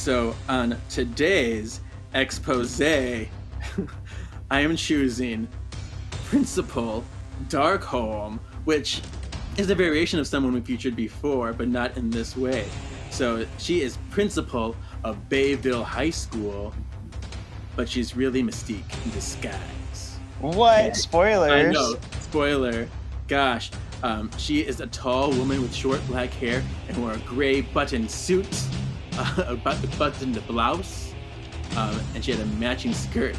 So on today's expose, I am choosing Principal Darkholm, which is a variation of someone we featured before, but not in this way. So she is principal of Bayville High School, but she's really Mystique in disguise. What? Spoilers? I know. Spoiler. Gosh. She is a tall woman with short black hair and wore a gray button suit, a buttoned blouse, and she had a matching skirt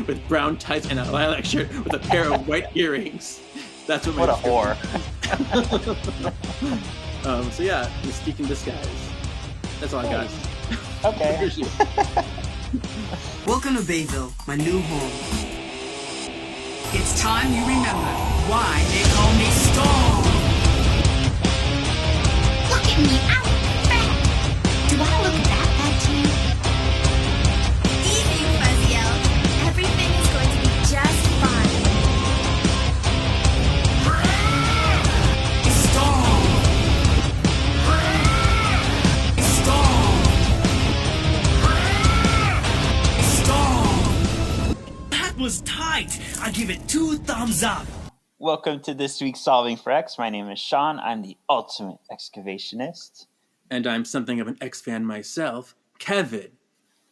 with brown tights and a lilac shirt with a pair of white earrings. That's what a whore. So yeah, Mystique in disguise. That's all I got. Okay. Welcome to Bayville, my new home. It's time you remember why they call me Storm. Look at me, I'm fat. Do I look that bad to you? Easy, Fuzzy Elf. Everything is going to be just fine. Storm. Storm. That was tight. I give it 2 thumbs up. Welcome to this week's Solving for X. My name is Shawn. I'm the ultimate excavationist. And I'm something of an X fan myself, Kevin.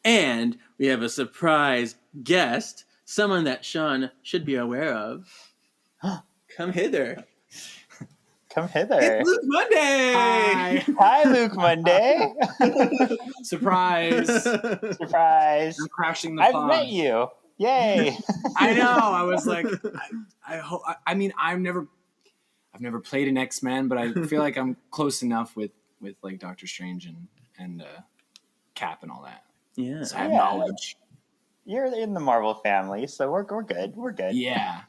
And we have a surprise guest, someone that Shawn should be aware of. Come hither. Come hither. It's Luke Monday! Hi. Hi, Luke Monday. Surprise. Surprise. I'm crashing the I've pod. met you. Yay. I know. I was like, I hope. I mean, I've never played an X-Men, but I feel like I'm close enough with like Doctor Strange and Cap and all that. Yeah. So I have Yeah. knowledge. You're in the Marvel family, so we're good. We're good. Yeah.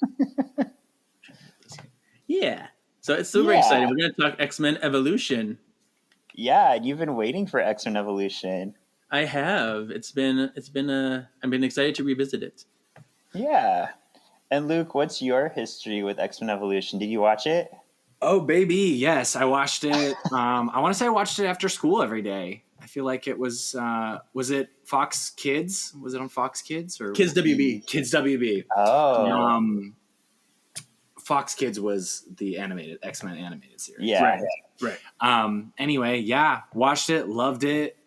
Yeah. So it's super exciting. We're going to talk X-Men Evolution. Yeah, you've been waiting for X-Men Evolution. I have. I've been excited to revisit it. Yeah. And Luke, what's your history with X-Men Evolution? Did you watch it? Oh baby, yes, I watched it. I want to say I watched it after school every day. I feel like it was it Fox Kids? Was it on Fox Kids or Kids WB? Kids WB. Oh. Fox Kids was the animated X-Men animated series. Yeah. Right. Anyway, yeah, watched it, loved it.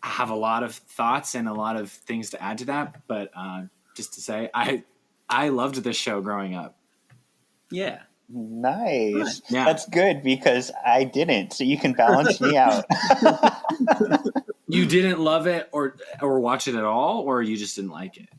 I have a lot of thoughts and a lot of things to add to that, but just to say, I loved this show growing up. Yeah. Nice. Yeah. That's good because I didn't, so you can balance me out. You didn't love it or watch it at all, or you just didn't like it?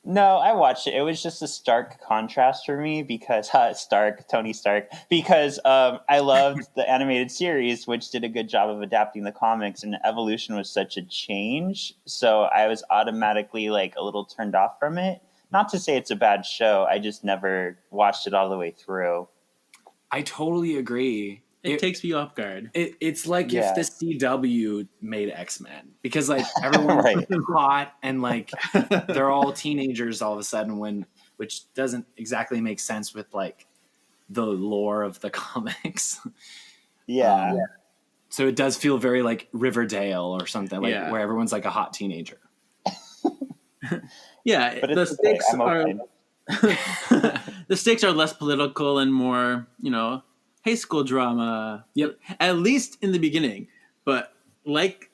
No, I watched it. It was just a stark contrast for me because Tony Stark, because I loved the animated series, which did a good job of adapting the comics, and Evolution was such a change. So I was automatically like a little turned off from it. Not to say it's a bad show. I just never watched it all the way through. I totally agree. It takes me off guard. It's like Yeah. if the CW made X-Men, because like everyone's Right. hot and like they're all teenagers all of a sudden, which doesn't exactly make sense with like the lore of the comics. Yeah. So it does feel very like Riverdale or something, like Yeah. where everyone's like a hot teenager. Yeah, But the it's okay. stakes I'm are open. the stakes are less political and more, high school drama. Yep. At least in the beginning. But like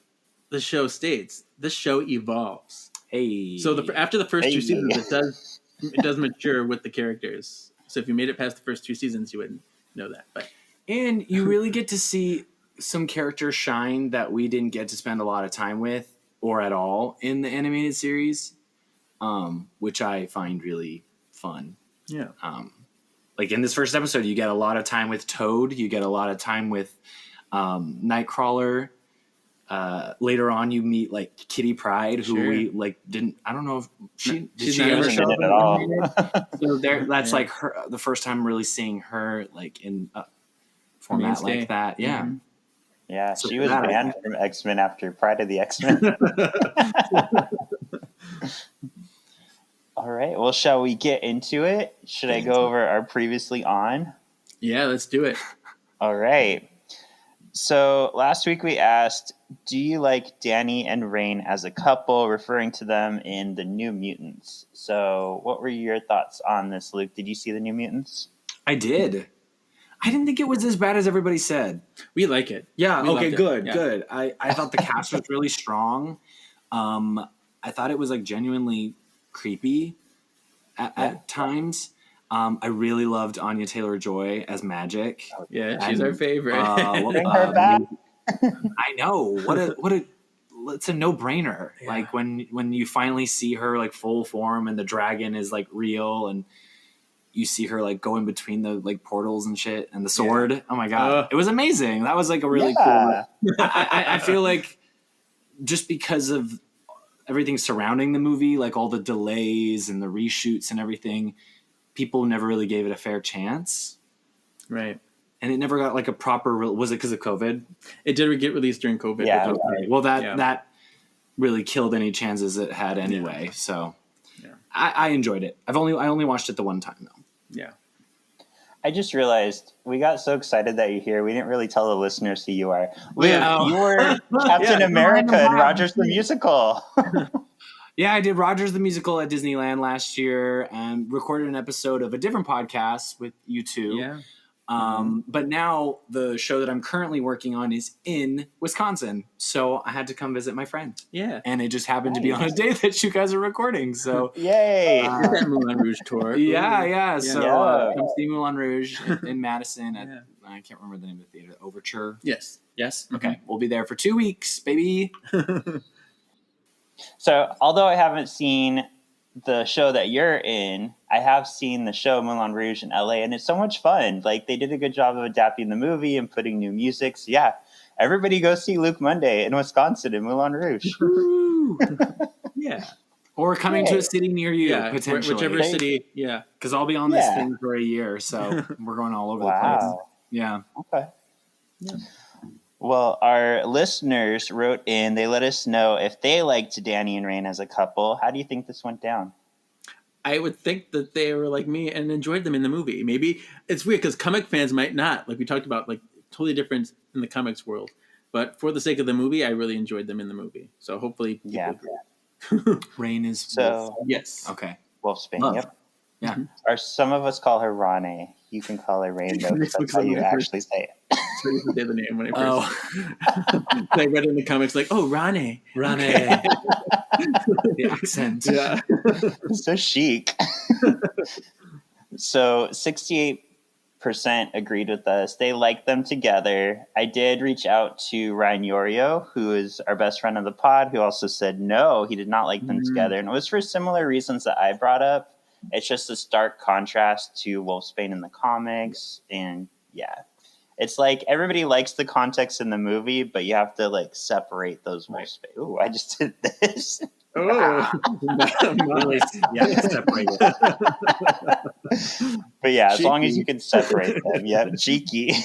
the show states, this show evolves. Hey. So after the first Hey. 2 seasons, it does mature with the characters. So if you made it past the first 2 seasons, you wouldn't know that. But And you really get to see some characters shine that we didn't get to spend a lot of time with or at all in the animated series, which I find really fun. yeah. Like in this first episode, you get a lot of time with Toad. You get a lot of time with Nightcrawler. Later on, you meet like Kitty Pryde, who Sure. we like didn't. I don't know if did She's she not ever in show it up at all. So that's Yeah. like the first time really seeing her like in a format Mainstay. like that. Yeah. Mhm. Yeah, So she was that- banned from X-Men after Pride of the X-Men. All right. Well, shall we get into it? Should I go over our previously on? Yeah, let's do it. All right. So last week we asked, do you like Danny and Rain as a couple, referring to them in the New Mutants? So, what were your thoughts on this, Luke? Did you see the New Mutants? I did. I didn't think it was as bad as everybody said. We like it. Yeah. We Okay. loved it. Good. Yeah. Good. I thought the cast was really strong. I thought it was like genuinely creepy at times. I really loved Anya Taylor-Joy as Magic. Yeah, she's our favorite. Bring her back. I know. It's a no-brainer. Yeah. Like when you finally see her like full form and the dragon is like real and you see her like go in between the like portals and shit and the sword. Yeah. Oh my god. It was amazing. That was like a really cool. I feel like just because of everything surrounding the movie, like all the delays and the reshoots and everything, people never really gave it a fair chance. Right. And it never got like a proper. Was it because of COVID? It did get released during COVID. Yeah. Okay. Well, that really killed any chances it had anyway. Yeah. So yeah. I enjoyed it. I only watched it the one time though. Yeah. I just realized we got so excited that you're here. We didn't really tell the listeners who you are. Luke, Yeah. you were Captain America in Rogers the Musical. Yeah, I did Rogers the Musical at Disneyland last year and recorded an episode of a different podcast with you two. Yeah. But now the show that I'm currently working on is in Wisconsin. So I had to come visit my friend. Yeah. And it just happened to be on a day that you guys are recording. So Yay. That Moulin Rouge tour. Yeah. So come see Moulin Rouge in Madison at, I can't remember the name of the theater, Overture. Yes. Okay. We'll be there for 2 weeks, baby. So, although I haven't seen the show that you're in, I have seen the show Moulin Rouge in LA, and it's so much fun. Like, they did a good job of adapting the movie and putting new music. So, yeah, everybody go see Luke Monday in Wisconsin in Moulin Rouge. Yeah. Or coming to a city near you, potentially. Whichever city, yeah. Because I'll be on this thing for a year, so we're going all over the place. Yeah. Okay. Yeah. Well, our listeners wrote in. They let us know if they liked Danny and Rain as a couple. How do you think this went down? I would think that they were like me and enjoyed them in the movie. Maybe it's weird because comic fans might not. Like we talked about, like totally different in the comics world. But for the sake of the movie, I really enjoyed them in the movie. So hopefully people agree. Rain is so yes. Okay. Wolfsbane, yep. Yeah. Or some of us call her Rane. You can call her Rain, though, because that's how you actually say it. That's how you say the name when I first I read it in the comics like, oh, Rane. The accent. Yeah. So chic. So 68% agreed with us. They liked them together. I did reach out to Ryan Yorio, who is our best friend of the pod, who also said no, he did not like them together. And it was for similar reasons that I brought up. It's just a stark contrast to Wolfsbane in the comics. And yeah, it's like everybody likes the context in the movie, but you have to like separate those Wolfsbane. Ooh, I just did this. Oh, Really, separate it. But yeah, as Cheeky. long as you can separate them. Yeah, cheeky.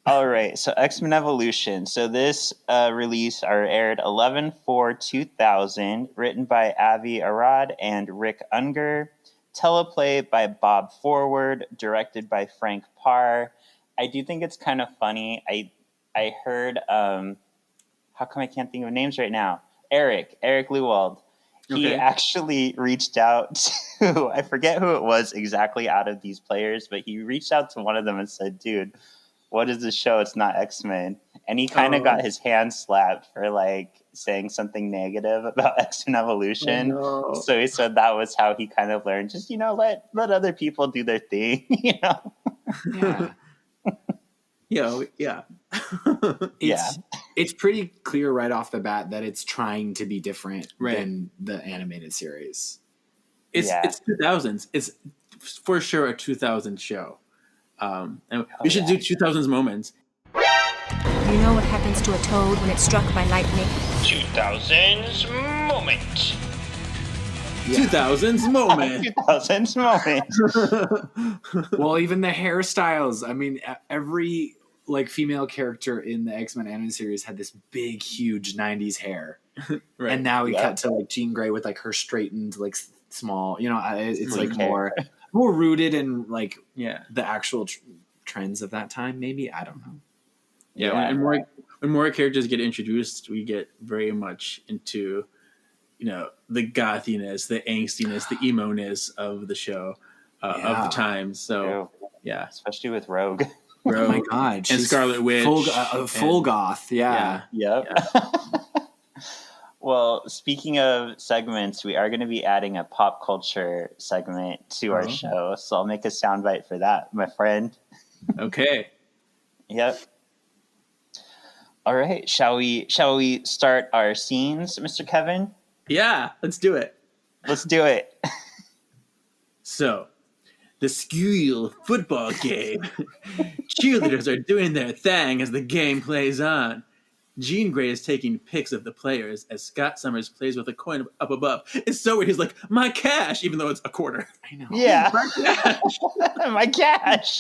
All right, so X-Men Evolution. So this release aired 11/4/2000, written by Avi Arad and Rick Unger, teleplay by Bob Forward, directed by Frank Parr. I do think it's kind of funny. I heard, how come I can't think of names right now? Eric Lewald. He actually reached out to, I forget who it was exactly out of these players, but he reached out to one of them and said, dude, what is this show? It's not X-Men. And he kind of got his hand slapped for like saying something negative about X-Men Evolution. Oh, no. So he said that was how he kind of learned, just, let other people do their thing, Yeah. Yeah. It's pretty clear right off the bat that it's trying to be different Right. than the animated series. It's 2000s. It's for sure a 2000s show. And we should do 2000s moments. You know what happens to a toad when it's struck by lightning? 2000s moment. 2000s moment. 2000s moment. Well, even the hairstyles. I mean, every like female character in the X-Men animated series had this big, huge 90s hair. Right. And now we cut to like Jean Grey with like her straightened, like small, it's like more rooted in like Yeah. the actual trends of that time. Maybe, I don't know. Yeah, when more characters get introduced, we get very much into, the gothiness, the angstiness, the emo-ness of the show, of the time. So, yeah. Especially with Rogue. Oh my God. And She's Scarlet Witch. full goth. Yeah. Yep. Yeah. Well, speaking of segments, we are going to be adding a pop culture segment to our show. So I'll make a soundbite for that, my friend. Okay. Yep. All right. Shall we start our scenes, Mr. Kevin? Yeah, let's do it. Let's do it. So, the school football game. Cheerleaders are doing their thing as the game plays on. Jean Grey is taking pics of the players as Scott Summers plays with a coin up above. It's so weird. He's like, my cash, even though it's a quarter. I know. Yeah. My cash. My cash.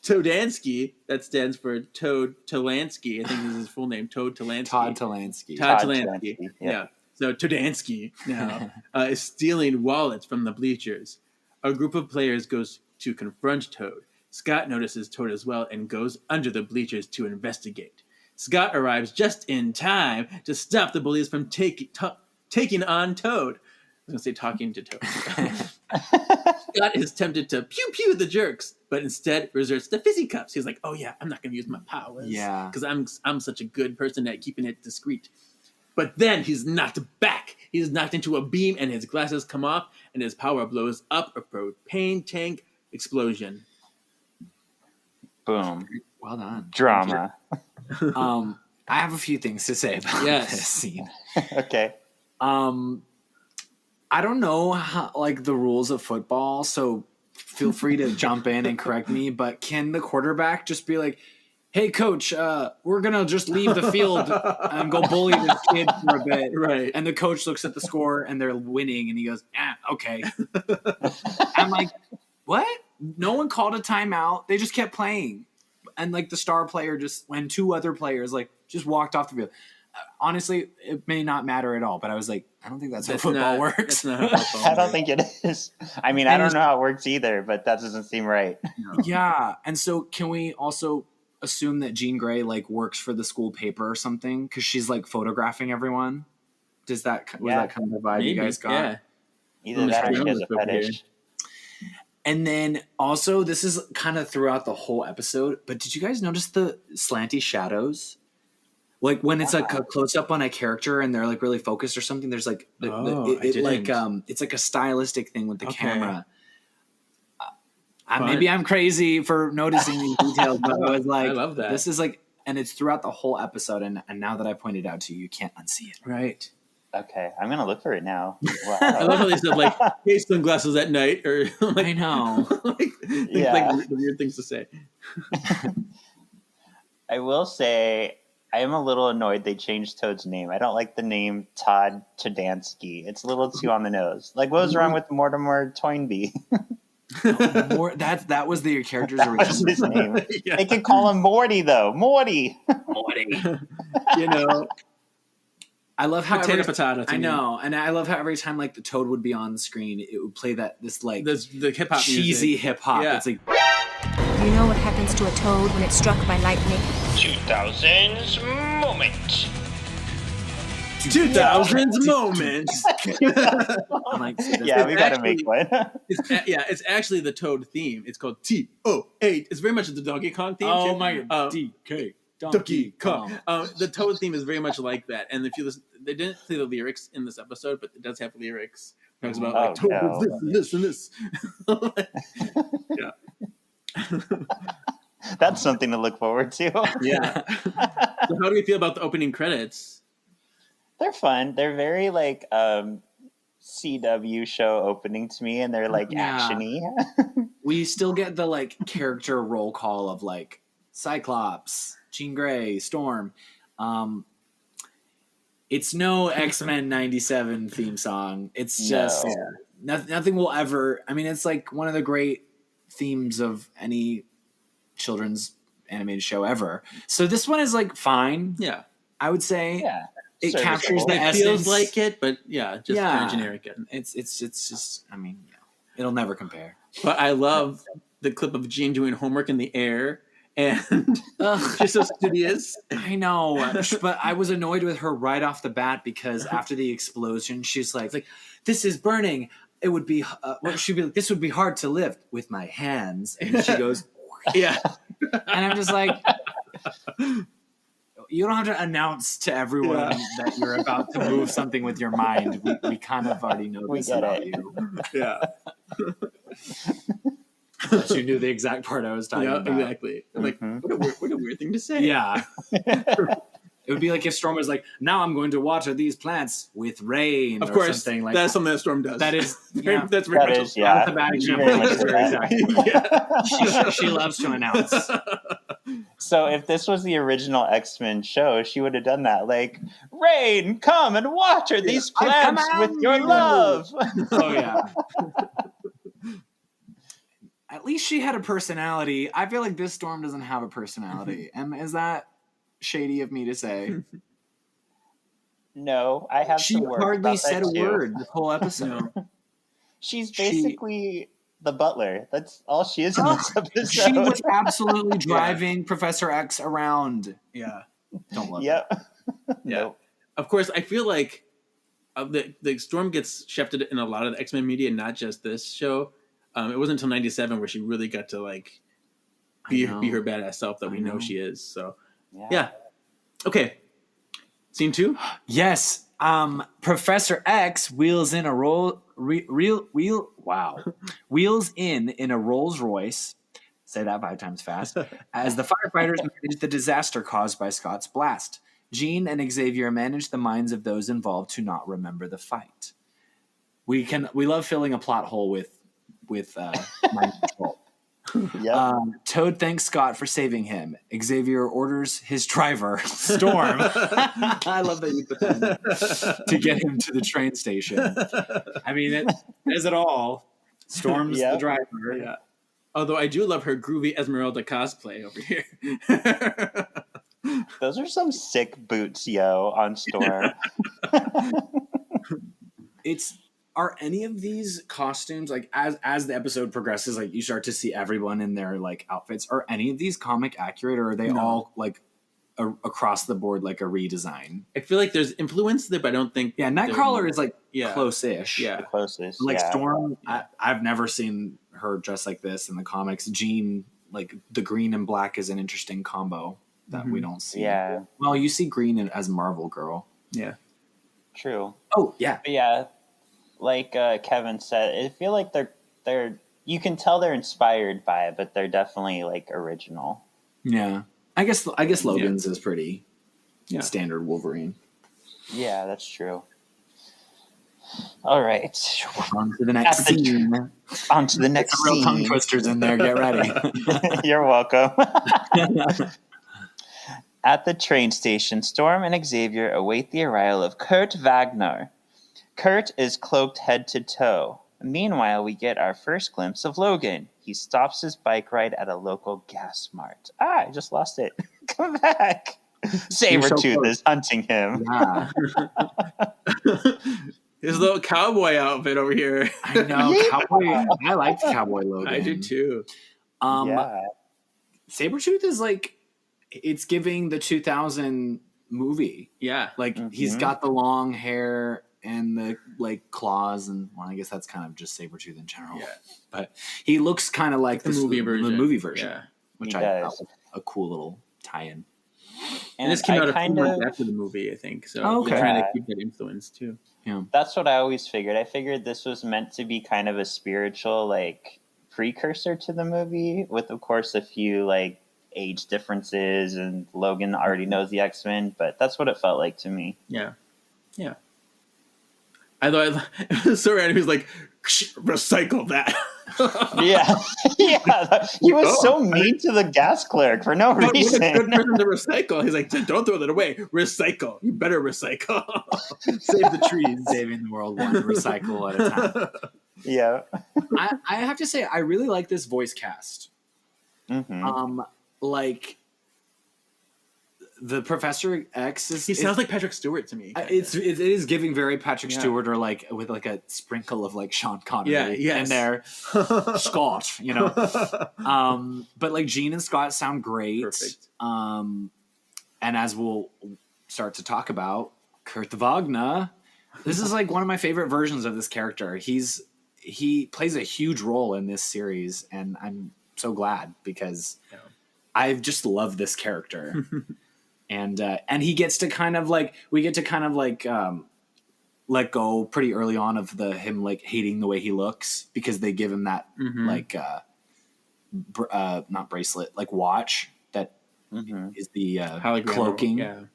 Todansky, that stands for Toad Talansky. I think this is his full name, Toad Talansky. Todd Talansky. Todd Todd Talansky. Talansky, Yeah. So Todansky now is stealing wallets from the bleachers. A group of players goes to confront Toad. Scott notices Toad as well and goes under the bleachers to investigate. Scott arrives just in time to stop the bullies from taking on Toad. I was going to say talking to Toad. Scott is tempted to pew the jerks, but instead resorts to fisticuffs. He's like, oh yeah, I'm not going to use my powers. Yeah. Because I'm such a good person at keeping it discreet. But then he's knocked back. He's knocked into a beam and his glasses come off and his power blows up a propane tank explosion. Boom. Well done. Drama. I have a few things to say about this scene. Okay. I don't know how, the rules of football, so feel free to jump in and correct me, but can the quarterback just be like, hey, coach, we're going to just leave the field and go bully this kid for a bit. Right. And the coach looks at the score and they're winning and he goes, okay. I'm like, what? No one called a timeout. They just kept playing. And the star player when two other players just walked off the field. Honestly, it may not matter at all, but I was like, I don't think that's how football works. That's not how football I don't think it is. I mean, I don't know how it works either, but that doesn't seem right. No. Yeah. And so can we also assume that Jean Grey works for the school paper or something? Because she's photographing everyone. Was that kind of the vibe you guys got? Yeah. Either that or she has a fetish. Weird. And then also, this is kind of throughout the whole episode, but did you guys notice the slanty shadows? When it's a close up on a character and they're really focused or something, there's it's a stylistic thing with the camera. Maybe I'm crazy for noticing these details, but I was like, I love that. This is and it's throughout the whole episode. And now that I pointed out to you, you can't unsee it. Right. Okay, I'm gonna look for it now. Wow. I love how they said hey, sunglasses at night, or I know. the weird things to say. I will say I am a little annoyed they changed Toad's name. I don't like the name Todd Todansky. It's a little too on the nose. What was wrong with Mortimer Toynbee? That was the character's That original was his name. Yeah. They could call him Morty though. Morty. I love how potato. I know, and I love how every time the Toad would be on the screen, it would play the hip hop cheesy hip hop. Yeah. It's You know what happens to a toad when it's struck by lightning? 2000's moment. 2000's moment. I'm like, Yeah, we gotta make one. It's actually the Toad theme. It's called T-O-A. It's very much the Donkey Kong theme. oh too. my DK Donkey Kong. The Toad theme is very much like that. And if you listen, they didn't play the lyrics in this episode, but it does have lyrics. It talks about Toad was this and this and this. Yeah. That's something to look forward to. Yeah. So how do we feel about the opening credits? They're fun. They're very CW show opening to me, and they're actiony. We still get the character roll call of Cyclops, Jean Grey, Storm. It's no X-Men 97 theme song. It's just nothing will ever. I mean, it's one of the great themes of any children's animated show ever. So this one is fine. Yeah, I would say. Yeah, it captures the it essence. Feels like it, but just kind of generic. It's just. I mean, it'll never compare. But I love the clip of Jean doing homework in the air, and she's so studious. I know, but I was annoyed with her right off the bat because after the explosion, she's like, this is burning. It would be, she'd be like, this would be hard to lift with my hands. And she goes, Yeah. and I'm just like, you don't have to announce to everyone that you're about to move something with your mind. We kind of already know this about you. Yeah. But you knew the exact part I was talking about. Exactly. Like, what a weird thing to say. Yeah. It would be like if Storm was like, now I'm going to water these plants with rain. Of or course, something like that's something that Storm does. That is, yeah. That's very much. That's a bad example. Exactly. She loves to announce. So if this was the original X-Men show, she would have done that. Like, rain, come and water these plants with your love. Oh, yeah. At least she had a personality. I feel like this Storm doesn't have a personality. And is that shady of me to say? No, I have She some words hardly about said that a too. word the whole episode. She's basically the butler. That's all she is in this episode. She was absolutely driving Professor X around. Yeah. Don't love Yep. Yeah. Nope. Of course, I feel like the Storm gets shafted in a lot of the X-Men media, not just this show. It wasn't until '97 where she really got to like be her badass self that we know she is. So yeah. Okay. Scene 2. Yes. Professor X wheels in a Rolls Royce. Say that 5 times fast. As the firefighters manage the disaster caused by Scott's blast, Jean and Xavier manage the minds of those involved to not remember the fight. We love filling a plot hole with mind control. Yep. Toad thanks Scott for saving him. Xavier orders his driver, Storm. I love that you put that in, to get him to the train station. I mean, it says it all. Storm's the driver. Yeah. Although I do love her groovy Esmeralda cosplay over here. Those are some sick boots, on Storm. Are any of these costumes, like as the episode progresses, like you start to see everyone in their like outfits? Are any of these comic accurate, or are they all like across the board like a redesign? I feel like there's influence there, but I don't think. Yeah, Nightcrawler is like close-ish. Yeah, the closest. Like yeah. Storm, I've never seen her dressed like this in the comics. Jean, like the green and black, is an interesting combo that we don't see. Yeah. Well, you see green as Marvel Girl. Yeah. True. Oh yeah. But yeah. Like Kevin said, I feel like they're you can tell they're inspired by it, but they're definitely like original. Yeah, I guess Logan's is pretty standard Wolverine. Yeah, that's true. All right, on to the next scene. On to the next real scene. Tongue twisters in there. Get ready. You're welcome. At the train station, Storm and Xavier await the arrival of Kurt Wagner. Kurt is cloaked head to toe. Meanwhile, we get our first glimpse of Logan. He stops his bike ride at a local gas mart. I just lost it. Come back. Sabretooth is hunting him. Yeah. His little cowboy outfit over here. I know. Cowboy. I liked Cowboy Logan. I do too. Sabretooth is like, it's giving the 2000 movie. Yeah. Like he's got the long hair and the like claws, and well, I guess that's kind of just Sabretooth in general. Yeah. But he looks kind of like the movie version. Yeah. Which I thought was a cool little tie-in. And this came out a few months after the movie, I think. So they're trying to keep that influence too. Yeah. That's what I always figured. I figured this was meant to be kind of a spiritual like precursor to the movie, with of course a few like age differences, and Logan already knows the X-Men, but that's what it felt like to me. Yeah. Yeah. I thought it was so random. He was like, recycle that. Yeah. He was so mean to the gas clerk for no reason. What a good person to recycle. He's like, don't throw that away. Recycle. You better recycle. Save the trees. Saving the world one recycle at a time. Yeah. I have to say, I really like this voice cast. Mm-hmm. Like the Professor X is. He sounds like Patrick Stewart to me. It is giving very Patrick Stewart, or like with like a sprinkle of like Sean Connery in there. Scott, but like Jean and Scott sound great. Perfect. And as we'll start to talk about, Kurt Wagner, this is like one of my favorite versions of this character. He plays a huge role in this series, and I'm so glad because I've just loved this character. And he gets to kind of like, we get to kind of like let go pretty early on of him like hating the way he looks, because they give him that like not bracelet, like watch that is the cloaking,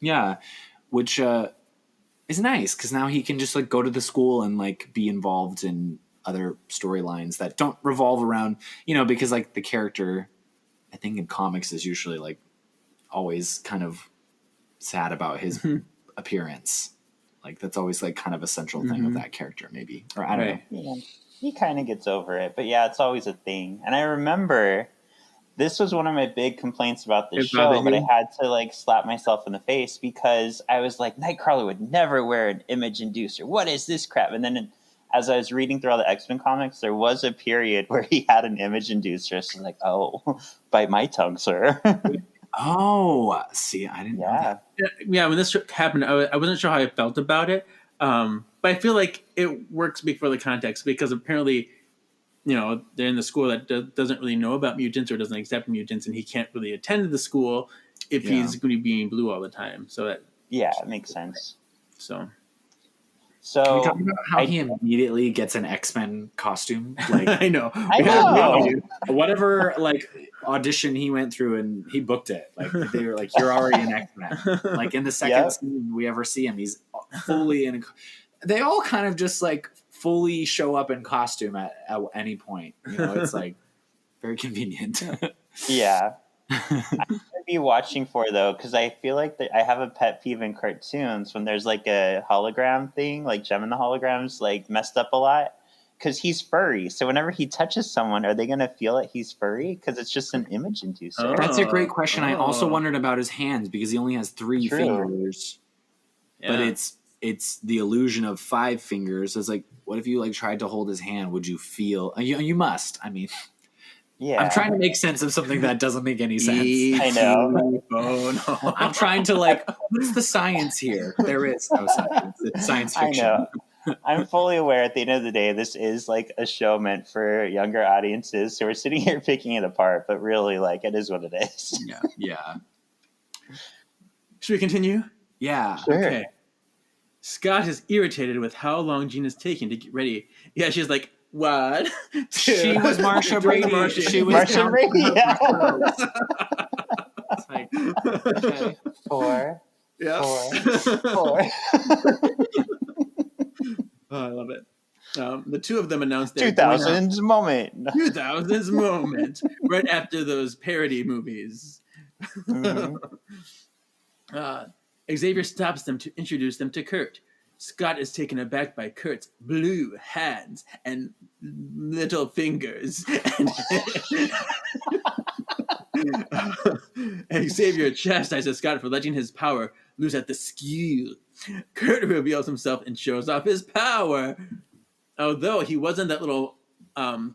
which is nice because now he can just like go to the school and like be involved in other storylines that don't revolve around, because like the character, I think in comics, is usually like always kind of sad about his appearance. Like that's always like kind of a central thing of that character, maybe, or I don't know. Yeah, he kind of gets over it, but yeah, it's always a thing. And I remember this was one of my big complaints about the show, but I had to like slap myself in the face because I was like, Nightcrawler would never wear an image inducer. What is this crap? And then as I was reading through all the X-Men comics, there was a period where he had an image inducer. So I was like, oh, bite my tongue, sir. Oh, see, I didn't know that. Yeah, when this happened, I wasn't sure how I felt about it. But I feel like it works before the context, because apparently, they're in the school that doesn't really know about mutants or doesn't accept mutants, and he can't really attend the school if he's going to be being blue all the time. So that it makes sense. So can we talk about how he immediately gets an X-Men costume? Like I know. Whatever like audition he went through, and he booked it. Like they were like, "You're already an X-Men." Like in the second scene we ever see him, he's fully in. They all kind of just like fully show up in costume at any point. It's like very convenient. Yeah. I would be watching for though, because I feel like I have a pet peeve in cartoons when there's like a hologram thing, like Gem and the Holograms, like messed up a lot, because he's furry. So whenever he touches someone, are they going to feel that he's furry? Because it's just an image inducer. That's a great question. I also wondered about his hands, because he only has 3 fingers, but it's the illusion of 5 fingers. It's like, what if you like tried to hold his hand? Would you feel? You must. I mean. Yeah, I'm trying to make sense of something that doesn't make any sense. I know. Oh no! I'm trying to like, what's the science here? There is no science. It's science fiction. I know. I'm fully aware. At the end of the day, this is like a show meant for younger audiences. So we're sitting here picking it apart, but really, like, it is what it is. Yeah. Should we continue? Yeah. Sure. Okay. Scott is irritated with how long Jean is taking to get ready. Yeah, she's like, what? She was Marsha Brady. She was Marsha Brady. Yeah. It's like, okay. 4. Yeah. 4. Oh, I love it. The two of them announced their 2000s moment. 2000s moment right after those parody movies. Xavier stops them to introduce them to Kurt. Scott is taken aback by Kurt's blue hands and little fingers. And Xavier chastises Scott for letting his power lose at the skill. Kurt reveals himself and shows off his power. Although he wasn't that little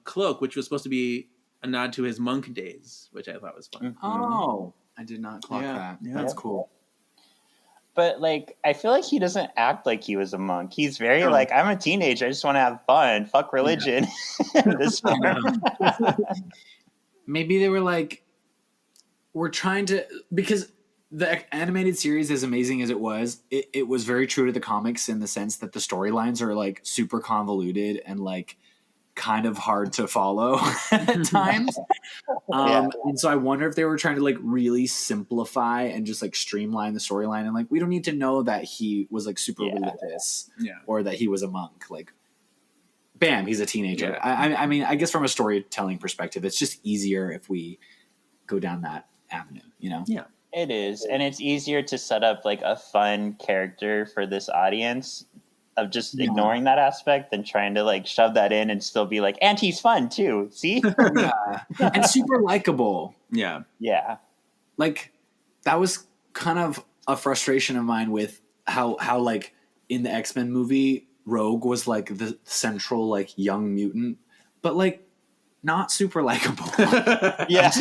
cloak, which was supposed to be a nod to his monk days, which I thought was fun. Oh, I did not clock that. Yeah. That's cool. But, like, I feel like he doesn't act like he was a monk. He's very, like, I'm a teenager. I just want to have fun. Fuck religion. This Maybe they were like, we're trying to... Because the animated series, as amazing as it was very true to the comics in the sense that the storylines are, like, super convoluted and, like, kind of hard to follow at times. And so I wonder if they were trying to like really simplify and just like streamline the storyline, and like we don't need to know that he was like super religious or that he was a monk. Like bam, he's a teenager. I mean, I guess from a storytelling perspective, it's just easier if we go down that avenue, Yeah, it is. And it's easier to set up like a fun character for this audience of just ignoring that aspect than trying to like shove that in and still be like, and he's fun too. See? And super likable. Yeah. Yeah. Like that was kind of a frustration of mine with how like in the X-Men movie, Rogue was like the central like young mutant, but like not super likable. Yeah.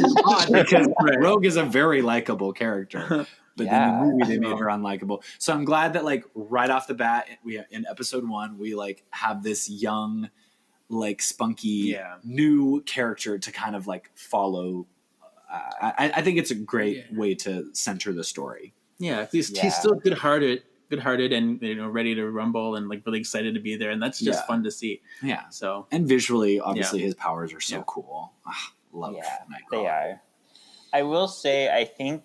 Because Rogue is a very likable character. But in the movie, they made her unlikable. So I'm glad that, like, right off the bat, in episode 1, we like have this young, like, spunky, new character to kind of like follow. I think it's a great way to center the story. Yeah, he's still good-hearted, and ready to rumble and like really excited to be there, and that's just fun to see. Yeah. So and visually, obviously, his powers are so cool. Love. Yeah, Nightcrawler. they are. I will say, I think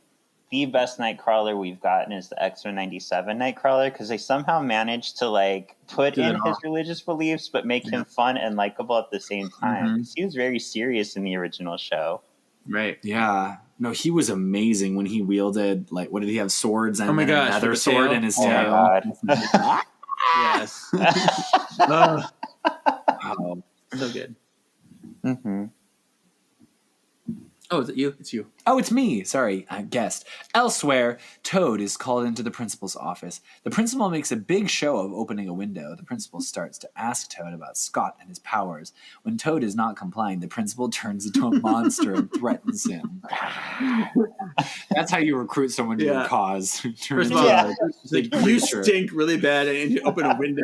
the best Nightcrawler we've gotten is the X-Men 97 Nightcrawler, because they somehow managed to like put in his religious beliefs but make him fun and likable at the same time. He was very serious in the original show. Right. Yeah. No, he was amazing when he wielded, like, what did he have? Swords and another sword in his tail. Oh my God. Yes. Oh, so good. Mm-hmm. Oh, is it you? It's you. Oh, it's me. Sorry, I guessed. Elsewhere, Toad is called into the principal's office. The principal makes a big show of opening a window. The principal starts to ask Toad about Scott and his powers. When Toad is not complying, the principal turns into a monster and threatens him. That's how you recruit someone to your cause. First of all, you stink really bad and you open a window.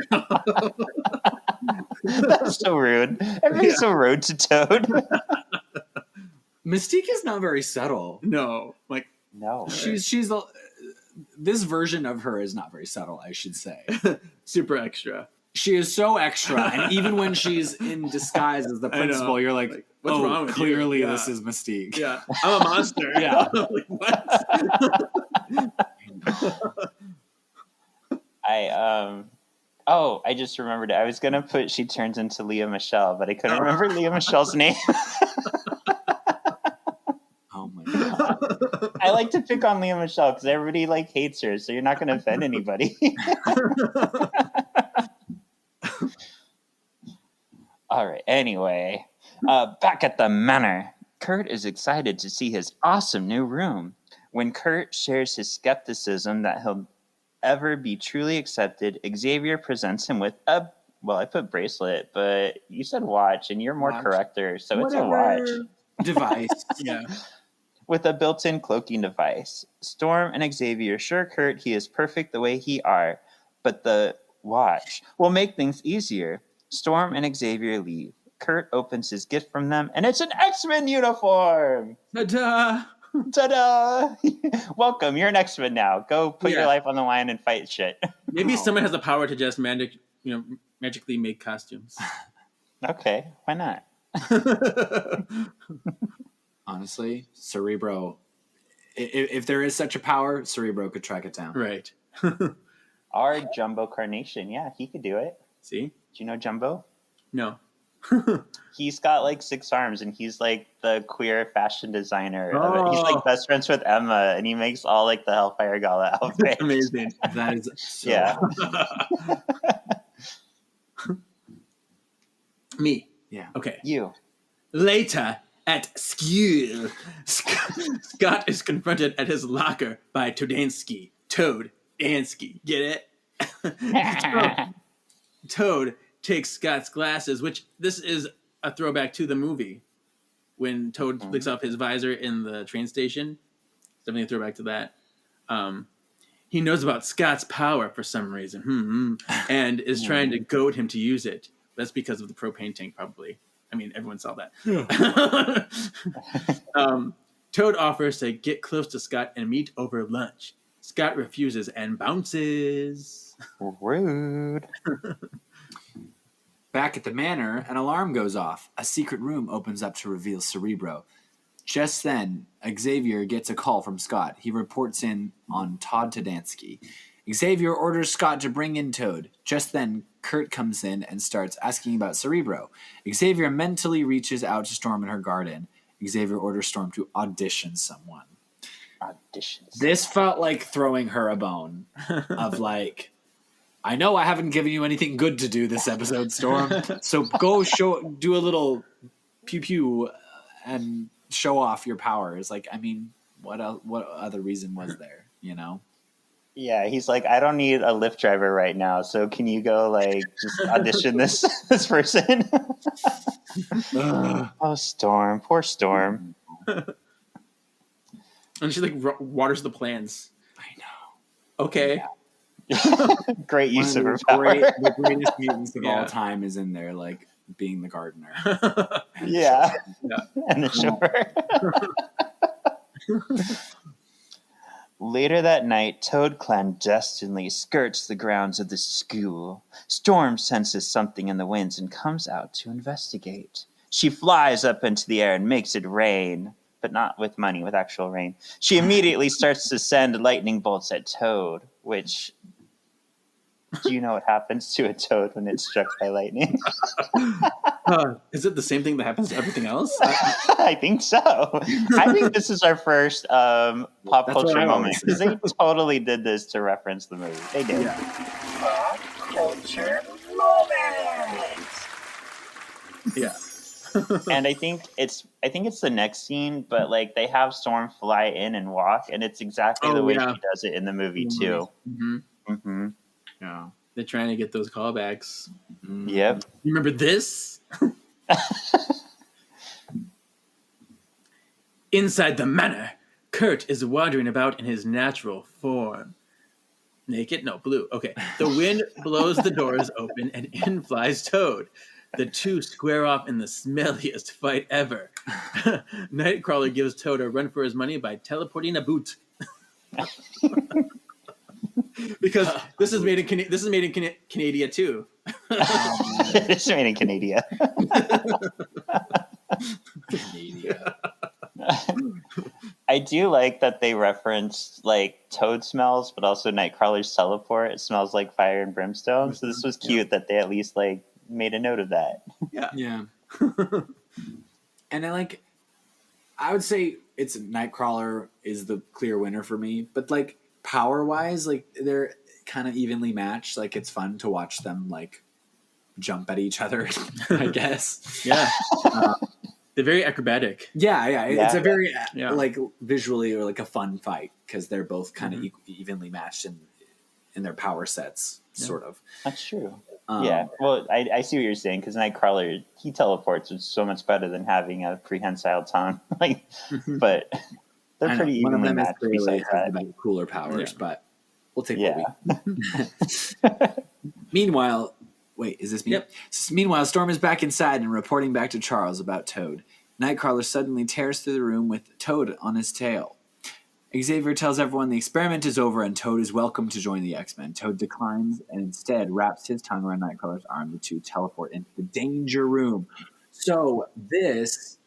That's so rude. Everybody's so rude to Toad. Mystique is not very subtle. No, she's this version of her is not very subtle, I should say. Super extra. She is so extra, and even when she's in disguise as the principal, you're like, what's wrong with clearly you? this is Mystique. Yeah, I'm a monster. Yeah. Like, what? I just remembered it. I was gonna put she turns into Leah Michelle, but I couldn't remember Leah Michelle's name. Oh my God. I like to pick on Leah Michelle because everybody like hates her, so you're not gonna offend anybody. All right. Anyway, back at the manor, Kurt is excited to see his awesome new room. When Kurt shares his skepticism that he'll ever be truly accepted, Xavier presents him with I put bracelet, but you said watch, and you're more correcter, so Whatever. it's a watch. Device. Yeah. With a built-in cloaking device. Storm and Xavier assure Kurt he is perfect the way he are, but the watch will make things easier. Storm and Xavier leave. Kurt opens his gift from them, and it's an X-Men uniform! Ta-da! Ta-da! Welcome, you're an X-Men now. Go put your life on the line and fight shit. Maybe someone has the power to just magically make costumes. Okay, why not? Honestly, Cerebro, if there is such a power, Cerebro could track it down. Right. Our Jumbo Carnation, yeah, he could do it. See? Do you know Jumbo? No. He's got like 6 arms, and he's like the queer fashion designer. He's like best friends with Emma, and he makes all like the Hellfire Gala outfits. Amazing. That is so Me. Yeah. Okay. You. Later at school, Scott is confronted at his locker by Todansky. Toad-ansky. Get it? Toad takes Scott's glasses, which this is a throwback to the movie when Toad flicks off his visor in the train station. Definitely a throwback to that. He knows about Scott's power for some reason, and is trying to goad him to use it. That's because of the propane tank, probably. I mean, everyone saw that. Toad offers to get close to Scott and meet over lunch. Scott refuses and bounces. Rude. Back at the manor, an alarm goes off. A secret room opens up to reveal Cerebro. Just then, Xavier gets a call from Scott. He reports in on Todd Todansky. Xavier orders Scott to bring in Toad. Just then, Kurt comes in and starts asking about Cerebro. Xavier mentally reaches out to Storm in her garden. Xavier orders Storm to audition someone. Auditions. This felt like throwing her a bone of like, I know I haven't given you anything good to do this episode, Storm. So go do a little pew pew and show off your powers. Like, I mean, what other reason was there? you know? Yeah, he's like, I don't need a Lyft driver right now, so can you go like just audition this person? Oh, Storm, poor Storm. And she like waters the plants. I know. Okay. Yeah. Great use of her the power. the greatest mutants of all Yeah. time is in there, like being the gardener. Yeah, Yeah. and the shore. Later that night, Toad clandestinely skirts the grounds of the school. Storm senses something in the winds and comes out to investigate. She flies up into the air and makes it rain, but not with money, with actual rain. She immediately starts to send lightning bolts at Toad, which... Do you know what happens to a toad when it's struck by lightning? Is it the same thing that happens to everything else? I think so. I think this is our first pop That's what culture I moment always because they totally did this to reference the movie. They did. Yeah. Pop culture moment. Yeah. And I think it's the next scene, but like they have Storm fly in and walk, and it's exactly the way she does it in the movie too. Mm-hmm. Mm-hmm. Yeah. They're trying to get those callbacks. Yep. You remember this? Inside the manor, Kurt is wandering about in his natural form. Naked? No, blue. Okay. The wind blows the doors open and in flies Toad. The two square off in the smelliest fight ever. Nightcrawler gives Toad a run for his money by teleporting a boot. Because this is made in Canada too. It's made in Canada. I do like that they referenced like Toad smells, but also Nightcrawler's teleport. It smells like fire and brimstone. So this was cute that they at least like made a note of that. Yeah. Yeah. And I would say it's Nightcrawler is the clear winner for me, but like power wise, like they're kind of evenly matched. Like it's fun to watch them like jump at each other, I guess. Yeah. They're very acrobatic. Yeah. It's a very like visually or like a fun fight because they're both kind of evenly matched in their power sets, sort of. That's true. Yeah. Well, I see what you're saying because Nightcrawler, he teleports, which is so much better than having a prehensile tongue. Like, but they're pretty evenly matched. Clearly Besides has that. the cooler powers, but we'll take Yeah. what we. Meanwhile, wait, is this me? Yep. Meanwhile, Storm is back inside and reporting back to Charles about Toad. Nightcrawler suddenly tears through the room with Toad on his tail. Xavier tells everyone the experiment is over and Toad is welcome to join the X-Men. Toad declines and instead wraps his tongue around Nightcrawler's arm. The two teleport into the danger room. So this,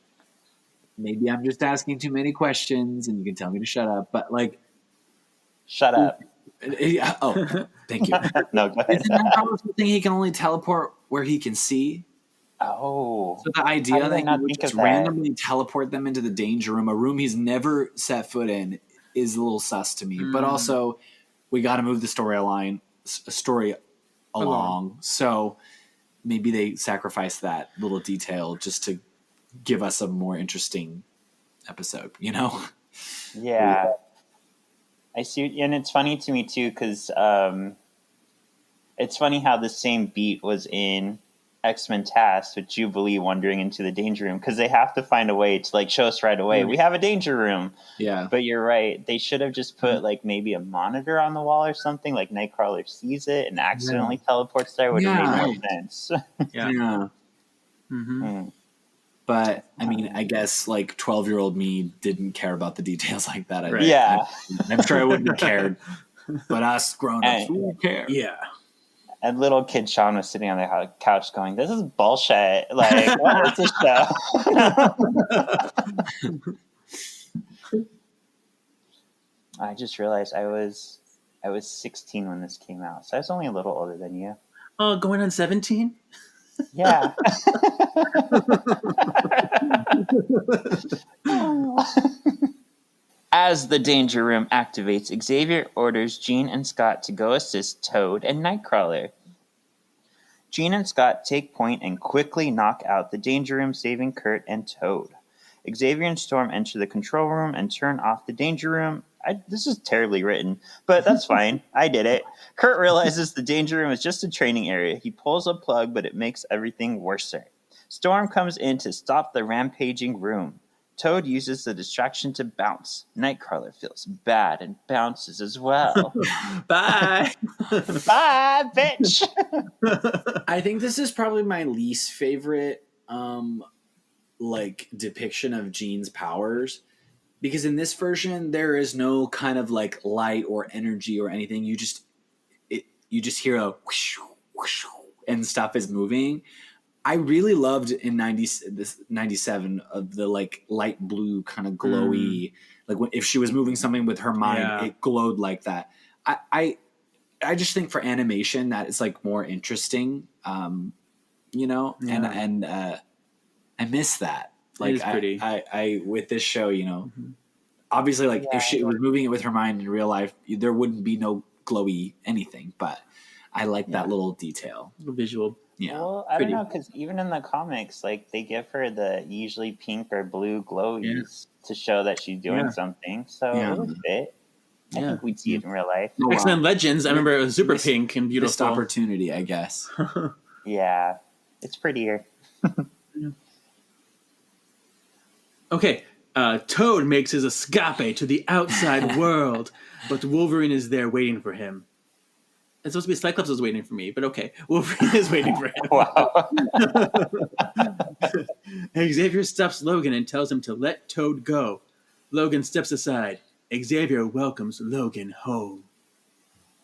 maybe I'm just asking too many questions and you can tell me to shut up, but like... Shut up. Oh, thank you. No, go ahead. Isn't Nightcrawler something he can only teleport where he can see? Oh. So the How idea did that I he not would think just of that? randomly teleport them into the danger room, a room he's never set foot in, is a little sus to me. But also, we got to move the story along. So maybe they sacrifice that little detail just to give us a more interesting episode, you know? Yeah. I see. And it's funny to me, too, because it's funny how the same beat was in X-Men Task with Jubilee wandering into the danger room because they have to find a way to like show us right away. We have a danger room. Yeah. But you're right. They should have just put like maybe a monitor on the wall or something. Like Nightcrawler sees it and accidentally teleports there. Would have made more sense. Yeah. Mm-hmm. But I mean, I guess like 12-year-old me didn't care about the details like that. Right. Yeah. I'm sure I wouldn't have cared. But us grown-ups, we care. Yeah. And little kid Shawn was sitting on the couch going, "This is bullshit. Like, what is this show?" I just realized I was 16 when this came out, so I was only a little older than you. Oh, going on 17? Yeah. As the danger room activates, Xavier orders Jean and Scott to go assist Toad and Nightcrawler. Jean and Scott take point and quickly knock out the danger room, saving Kurt and Toad. Xavier and Storm enter the control room and turn off the danger room, This is terribly written, but that's fine. I did it. Kurt realizes the danger room is just a training area. He pulls a plug, but it makes everything worse. Storm comes in to stop the rampaging room. Toad uses the distraction to bounce. Nightcrawler feels bad and bounces as well. Bye. Bye, bitch. I think this is probably my least favorite depiction of Jean's powers, because in this version there is no kind of like light or energy or anything. You just hear a whoosh, whoosh, and stuff is moving. I really loved in 97 of the like light blue kind of glowy, like if she was moving something with her mind, it glowed like that. I just think for animation that is like more interesting, and I miss that. Like it is pretty. I with this show, obviously like if she was moving it with her mind in real life, there wouldn't be no glowy anything, but I like that little detail. The visual. Yeah. Well, I don't know, because even in the comics, like they give her the usually pink or blue glowies to show that she's doing something. So it would fit. I think we'd see it in real life. X-Men Legends, I remember it was super pink and beautiful. Missed opportunity, I guess. Yeah, it's prettier. Okay, Toad makes his escape to the outside world, but Wolverine is there waiting for him. It's supposed to be Cyclops was waiting for me, but okay. Wolverine is waiting for him. Wow. Xavier stops Logan and tells him to let Toad go. Logan steps aside. Xavier welcomes Logan home.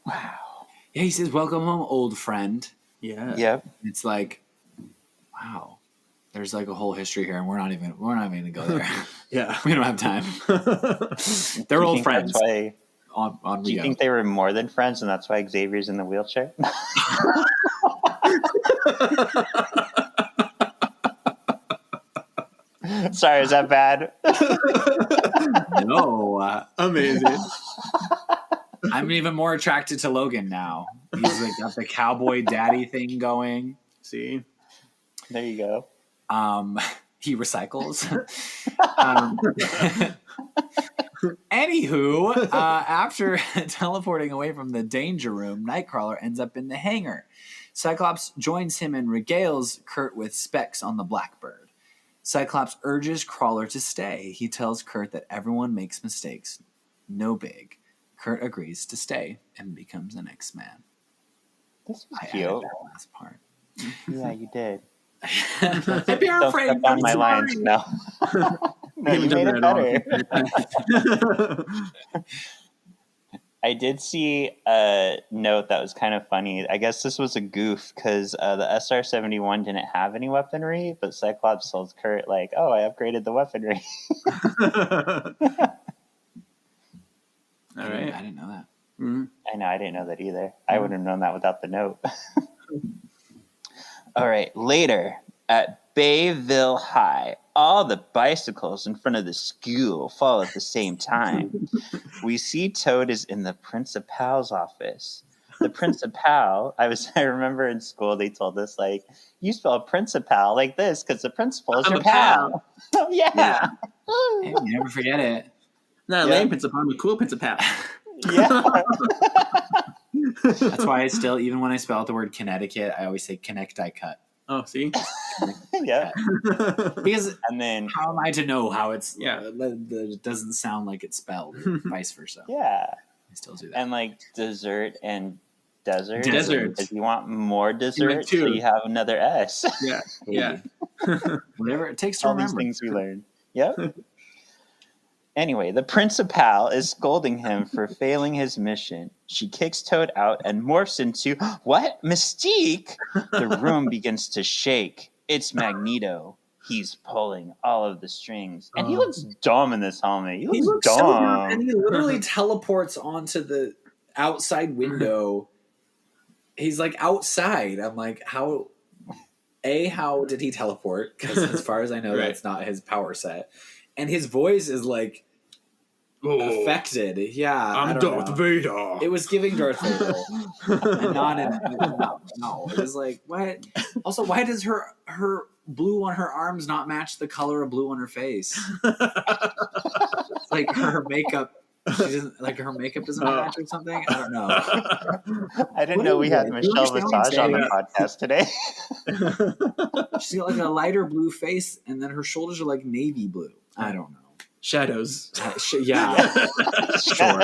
Wow. Yeah, he says, "Welcome home, old friend." Yeah. Yep. It's like, wow. There's like a whole history here, and we're not even gonna go there. Yeah. We don't have time. They're old friends. Do you think they were more than friends, and that's why Xavier's in the wheelchair? Sorry, is that bad? No. Amazing. I'm even more attracted to Logan now. He's like got the cowboy daddy thing going. See? There you go. He recycles. Anywho, after teleporting away from the danger room, Nightcrawler ends up in the hangar. Cyclops joins him and regales Kurt with specs on the Blackbird. Cyclops urges Crawler to stay. He tells Kurt that everyone makes mistakes. No big. Kurt agrees to stay and becomes an X-Man. This was I cute. added that last part. Yeah, you did. I'd be Don't afraid. step on my lines. No. No, you made it better. I did see a note that was kind of funny. I guess this was a goof because the SR-71 didn't have any weaponry, but Cyclops tells Kurt, like, oh, I upgraded the weaponry. All right. I didn't know that. Mm-hmm. I know, I didn't know that either. I wouldn't have known that without the note. All right, later at Bayville High, all the bicycles in front of the school fall at the same time. We see Toad is in the principal's office. The principal, I remember in school they told us, like, you spell principal like this because the principal is I'm your a pal. pal. Yeah. Hey, you never forget it. Not a lame principal, I'm a cool principal. Yeah. That's why I still, even when I spell out the word Connecticut, I always say Connecticut. Oh, see? Yeah. Because And then, how am I to know how it's, Yeah. it doesn't sound like it's spelled, vice versa. yeah. I still do that. And like dessert and desert. Desert. If you want more dessert, two. so you have another S. Yeah. Yeah. Whatever it takes to All these remember. things we learn. Yep. Anyway, the principal is scolding him for failing his mission. She kicks Toad out and morphs into, what? Mystique? The room begins to shake. It's Magneto. He's pulling all of the strings. And he looks dumb in this helmet. He looks so dumb. dumb, and he literally teleports onto the outside window. He's like outside. I'm like, how did he teleport? Because as far as I know, Right. that's not his power set. And his voice is like affected. Yeah, I'm Darth Vader. It was giving Darth Vader, and not in no. It was like, what? Also, why does her blue on her arms not match the color of blue on her face? It's like her makeup She doesn't like her makeup doesn't match or something. I don't know. I didn't What know is we had it? Michelle You understand Visage on the what podcast today. She's got like a lighter blue face, and then her shoulders are like navy blue. I don't know. Shadows. Yeah, sure.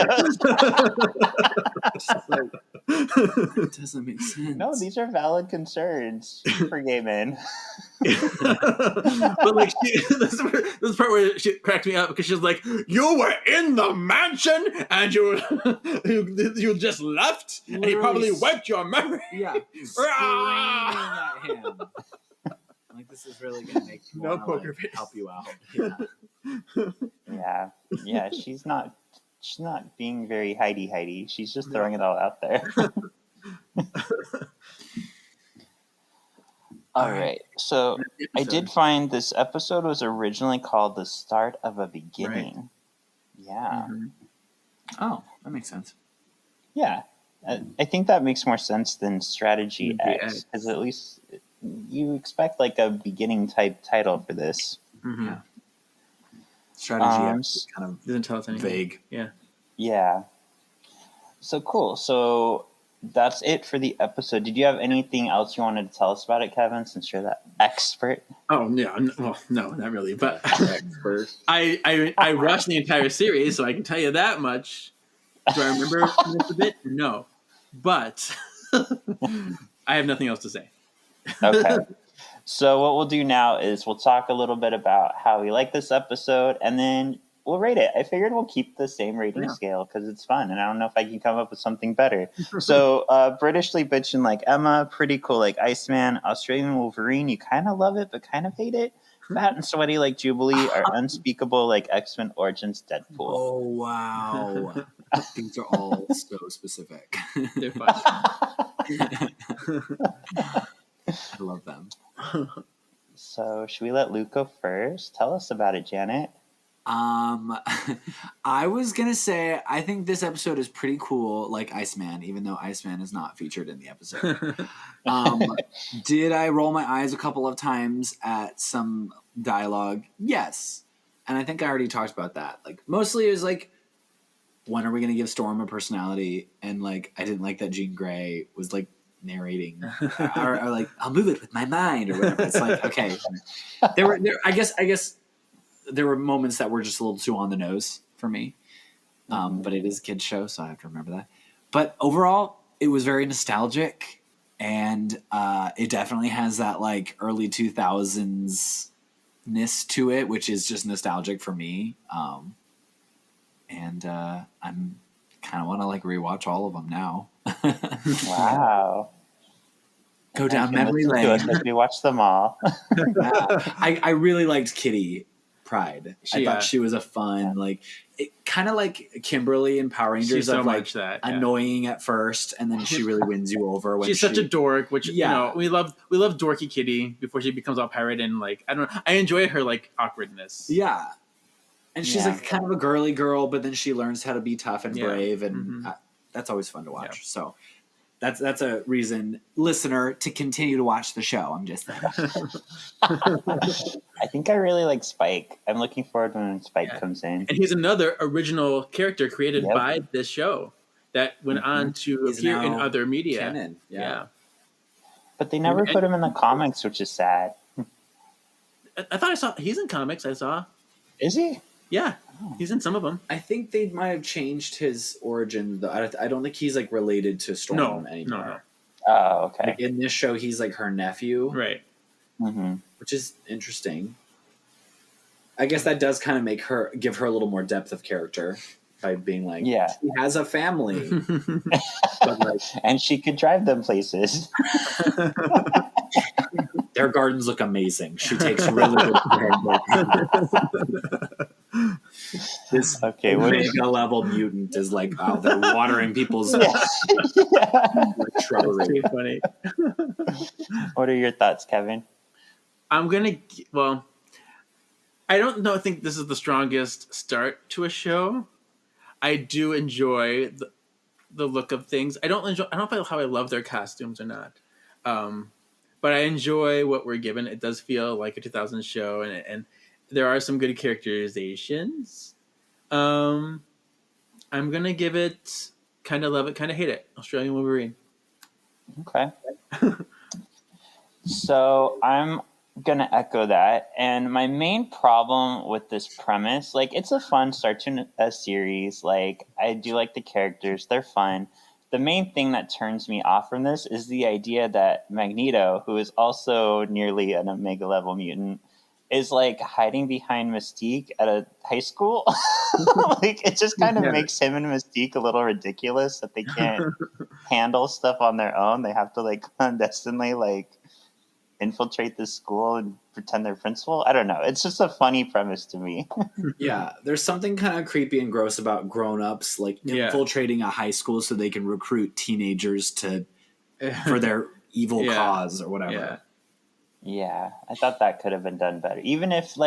It doesn't make sense. No, these are valid concerns for gay men. But like, this part where she cracked me up because she's like, "You were in the mansion and you just left, and he probably wiped your memory." Yeah, screaming at him. Like, this is really gonna make me No wanna, poker like, face. help you out. Yeah. Yeah. She's not being very hidey. She's just throwing it all out there. All right. So I did find this episode was originally called "The Start of a Beginning." Right. Yeah. Mm-hmm. Oh, that makes sense. Yeah. I think that makes more sense than Strategy X, because at least you expect like a beginning type title for this. Mm-hmm. Yeah. Strategy X is kind of doesn't tell us anything. vague. Yeah. Yeah. So cool. So that's it for the episode. Did you have anything else you wanted to tell us about it, Kevin, since you're the expert? Oh yeah. Well, no, not really. But I watched the entire series, so I can tell you that much. Do I remember this a bit? No. But I have nothing else to say. Okay. So what we'll do now is we'll talk a little bit about how we like this episode, and then we'll rate it. I figured we'll keep the same rating scale because it's fun, and I don't know if I can come up with something better. So Britishly Bitchin' like Emma, pretty cool like Iceman, Australian Wolverine, you kind of love it but kind of hate it. Fat and sweaty like Jubilee, or unspeakable like X-Men Origins Deadpool. Oh wow. These are all so specific. They're fun. I love them. So should we let Luke go first? Tell us about it, Janet. I was gonna say I think this episode is pretty cool, like Iceman, even though Iceman is not featured in the episode. Did I roll my eyes a couple of times at some dialogue? Yes. And I think I already talked about that. Like, mostly it was like, when are we gonna give Storm a personality? And like, I didn't like that Jean Grey was like narrating or like, I'll move it with my mind or whatever. It's like, okay. I guess there were moments that were just a little too on the nose for me. But it is a kid's show, so I have to remember that. But overall, it was very nostalgic, and it definitely has that like early 2000s-ness to it, which is just nostalgic for me. And I'm kind of want to like rewatch all of them now. Wow. Go down memory lane. We watched them all. I really liked Kitty Pride. I thought she was a fun, like, kind of like Kimberly in Power Rangers. She's so of like much that annoying at first, and then she really wins you over. When she's such a dork, which Yeah. you know we love dorky Kitty before she becomes all pirate, and like I don't know, I enjoy her like awkwardness. Yeah, and she's like kind of a girly girl, but then she learns how to be tough and brave, and that's always fun to watch. Yeah. So that's a reason, listener, to continue to watch the show. I'm just saying. I think I really like Spike. I'm looking forward when Spike comes in. And he's another original character created by this show that went on to appear in other media. Canon. Yeah. But they never put him in the comics, which is sad. I thought I saw he's in comics. I saw. Is he? Yeah, he's in some of them. I think they might have changed his origin, though. I don't think he's like related to Storm anymore. No. Oh, okay. Like, in this show, he's like her nephew, Right. Mm-hmm. which is interesting. I guess that does kind of give her a little more depth of character by being like, she has a family, but like, And she could drive them places. their gardens look amazing. She takes really good care of their gardens. This mega level mutant is like, they're watering people's shrubbery. Too funny. What are your thoughts, Kevin? I don't know. I think this is the strongest start to a show. I do enjoy the look of things. I don't know how I love their costumes or not. But I enjoy what we're given. It does feel like a 2000s show, and there are some good characterizations. I'm gonna give it kind of love it, kind of hate it. Australian Wolverine. Okay. So I'm gonna echo that. And my main problem with this premise, like, it's a fun start to a series. Like, I do like the characters; they're fun. The main thing that turns me off from this is the idea that Magneto, who is also nearly an Omega level mutant, is like hiding behind Mystique at a high school. Like, it just kind of makes him and Mystique a little ridiculous that they can't handle stuff on their own. They have to like clandestinely like infiltrate this school and pretend they're principal. I don't know. It's just a funny premise to me. Yeah, there's something kind of creepy and gross about grown-ups like infiltrating a high school so they can recruit teenagers for their evil cause or whatever. Yeah, I thought that could have been done better. Even if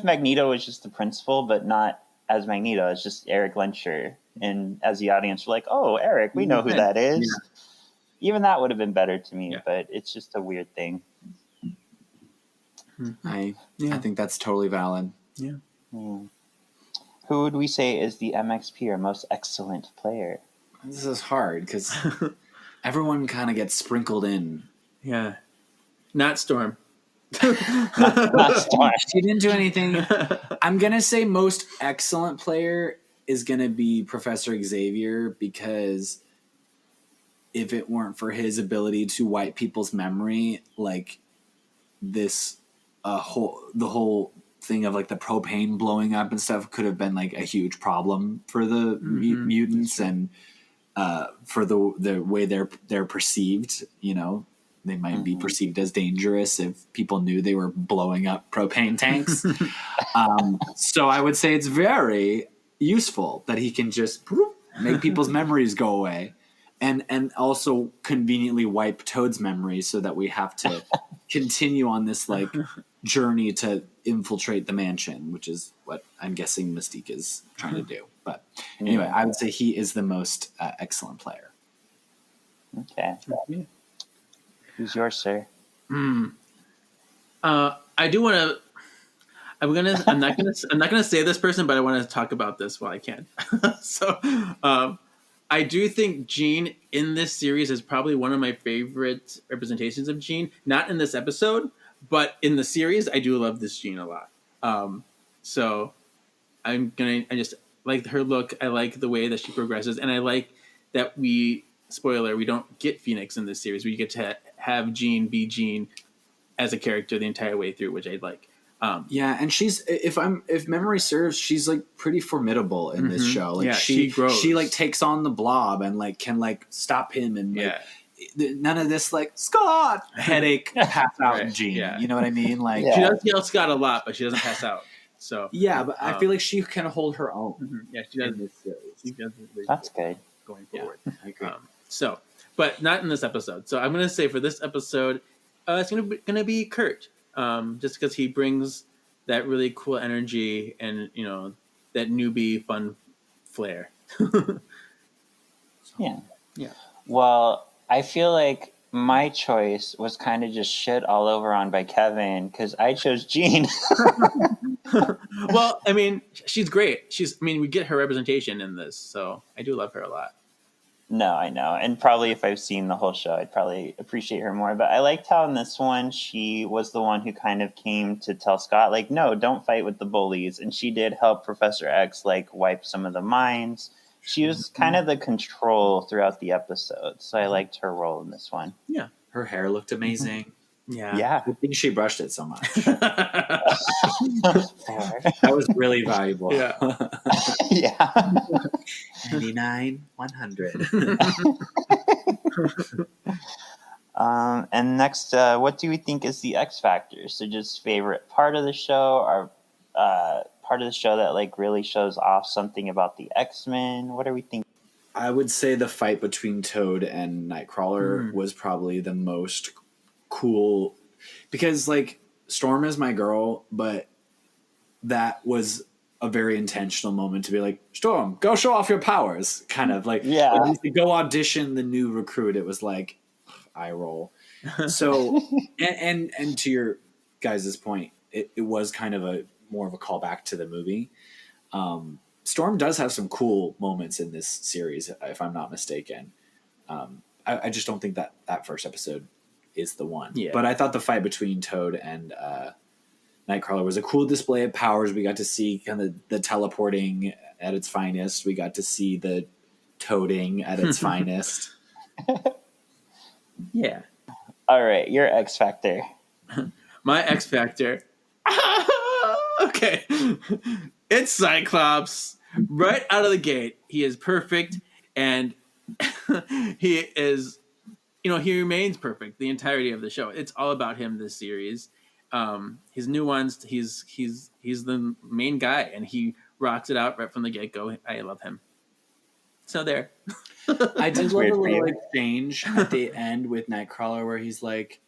Magneto was just the principal, but not as Magneto, it's just Eric Lenscher, and as the audience, we're like, "Oh, Eric, we know who that is." Yeah. Even that would have been better to me, but it's just a weird thing. I think that's totally valid. Yeah. Who would we say is the MXP or most excellent player? This is hard because everyone kind of gets sprinkled in. Yeah. Not Storm. Not Storm. She didn't do anything. I'm going to say most excellent player is going to be Professor Xavier, because if it weren't for his ability to wipe people's memory, like this the whole thing of like the propane blowing up and stuff could have been like a huge problem for the mutants and for the way they're perceived, you know. They might be perceived as dangerous if people knew they were blowing up propane tanks. So I would say it's very useful that he can just make people's memories go away, and also conveniently wipe Toad's memories so that we have to continue on this like journey to infiltrate the mansion, which is what I'm guessing Mystique is trying to do. But anyway, I would say he is the most excellent player. Okay. Who's yours, sir? I do want to. I'm not gonna say this person, but I want to talk about this while I can. So, I do think Jean in this series is probably one of my favorite representations of Jean. Not in this episode, but in the series, I do love this Jean a lot. So, I just like her look. I like the way that she progresses, and I like that we don't get Phoenix in this series. We get to have Jean be Jean as a character the entire way through, which I like. And she's if memory serves, she's like pretty formidable in this show. Like she grows. She like takes on the Blob and like can like stop him and like none of this like Scott headache pass out Jean. Yeah. You know what I mean? Like she does yell Scott a lot, but she doesn't pass out. So but I feel like she can hold her own. Yeah, she does. In this series. She does That's good. Going forward. I agree. So, but not in this episode. So I'm going to say for this episode, it's going to be Kurt, just because he brings that really cool energy and, you know, that newbie fun flair. Yeah. Well, I feel like my choice was kind of just shit all over on by Kevin because I chose Jean. Well, I mean, she's great. We get her representation in this, so I do love her a lot. No, I know. And probably if I've seen the whole show, I'd probably appreciate her more. But I liked how in this one, she was the one who kind of came to tell Scott, like, no, don't fight with the bullies. And she did help Professor X, like, wipe some of the minds. She was kind of the control throughout the episode. So I liked her role in this one. Yeah. Her hair looked amazing. Yeah. I think she brushed it so much. That was really valuable. Yeah. Yeah. 99, 100. And next, what do we think is the X Factor? So just favorite part of the show, or part of the show that like really shows off something about the X-Men? What are we thinking? I would say the fight between Toad and Nightcrawler was probably the most cool, because like Storm is my girl, but that was a very intentional moment to be like, Storm, go show off your powers, kind of like, when you go audition the new recruit. It was like eye roll. So and to your guys' point, it was kind of more of a callback to the movie. Storm does have some cool moments in this series, if I'm not mistaken. I just don't think that first episode is the one. Yeah. But I thought the fight between Toad and Nightcrawler was a cool display of powers. We got to see kind of the teleporting at its finest. We got to see the toading at its finest. Yeah. All right, your X Factor. My X Factor. Okay. It's Cyclops. Right out of the gate, he is perfect, and he is, he remains perfect the entirety of the show. It's all about him this series. His new ones, he's the main guy, and he rocks it out right from the get-go. I love him. So there. I did love weird a for little you. exchange at the end with Nightcrawler where he's like,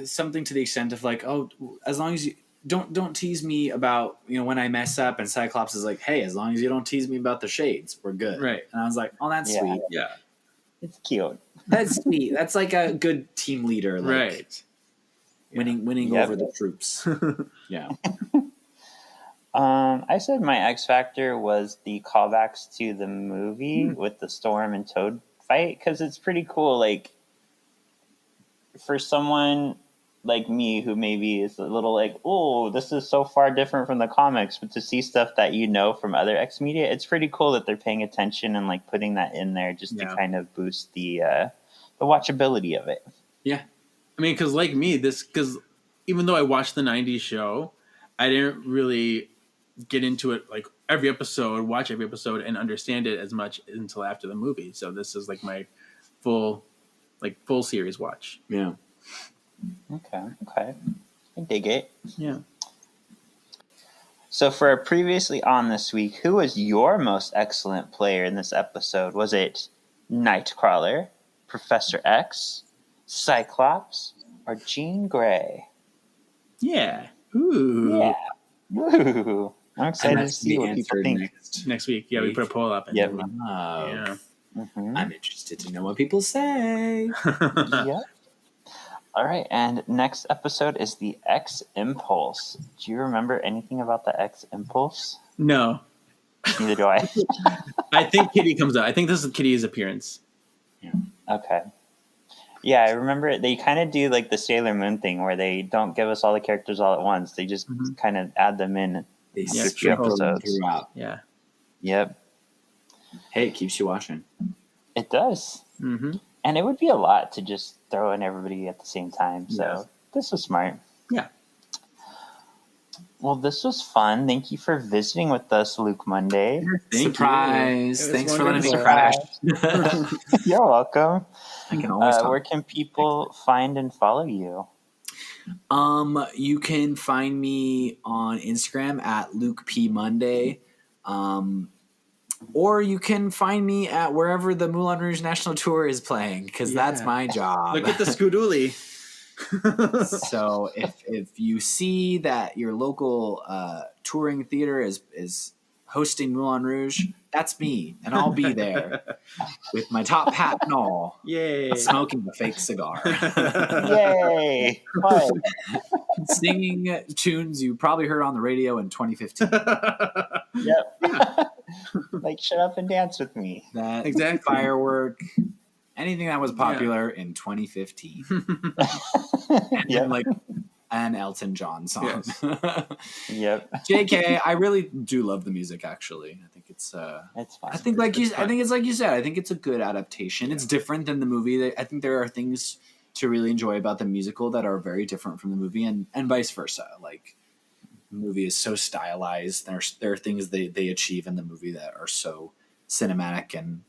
something to the extent of like, oh, as long as you don't tease me about when I mess up, and Cyclops is like, hey, as long as you don't tease me about the shades, we're good. Right. And I was like, oh, that's Yeah. sweet. Yeah. It's cute. That's sweet. That's like a good team leader, like Right. winning Yep. over the troops. Yeah. I said my X Factor was the callbacks to the movie with the Storm and Toad fight, because it's pretty cool. Like, for someone like me who maybe is a little like, oh, this is so far different from the comics, but to see stuff that from other X media, it's pretty cool that they're paying attention and like putting that in there just to kind of boost the watchability of it. Yeah. I mean, because like me, because even though I watched the 90s show, I didn't really get into it like watch every episode and understand it as much until after the movie. So this is like my full series watch. Yeah. Okay. I dig it. Yeah. So for previously on this week, who was your most excellent player in this episode? Was it Nightcrawler, Professor X, Cyclops, or Jean Grey? Yeah. Ooh. Yeah. Woo. I'm And excited to that's see the what people answer think. Next week. Yeah, we put a poll up. And Yep. Yeah. Mhm. I'm interested to know what people say. Yep. All right, and next episode is the X Impulse. Do you remember anything about the X Impulse? No. Neither do I. I think Kitty comes out. I think this is Kitty's appearance. Okay. Yeah, I remember it. They kind of do like the Sailor Moon thing where they don't give us all the characters all at once. They just kind of add them in. They Yeah, sprinkle them episodes. throughout. Yeah. Yep, Hey, it keeps you watching. it does. Mm-hmm. And it would be a lot to just throw in everybody at the same time. So Yes. this was smart. Yeah. Well, this was fun. Thank you for visiting with us, Luke Monday. Surprise. You. Thanks for letting me wonderful. crash. You're welcome. I can always talk. Where can people find and follow you? You can find me on Instagram at Luke P Monday. Or you can find me at wherever the Moulin Rouge National Tour is playing, because that's Yeah. my job. Look at the Scoodooly. So if you see that your local touring theater is hosting Moulin Rouge, that's me, and I'll be there with my top hat and all, Yay. smoking a fake cigar, Yay! Fun. singing tunes you probably heard on the radio in 2015. Yep. Like, shut up and dance with me. That Exactly. firework, anything that was popular in 2015, Yep. like an Elton John song. Yes. Yep. JK, I really do love the music. Actually, I think it's. It's fun. I think I think it's like you said. I think it's a good adaptation. It's different than the movie. I think there are things to really enjoy about the musical that are very different from the movie, and vice versa. Like, the movie is so stylized. There are things they achieve in the movie that are so cinematic and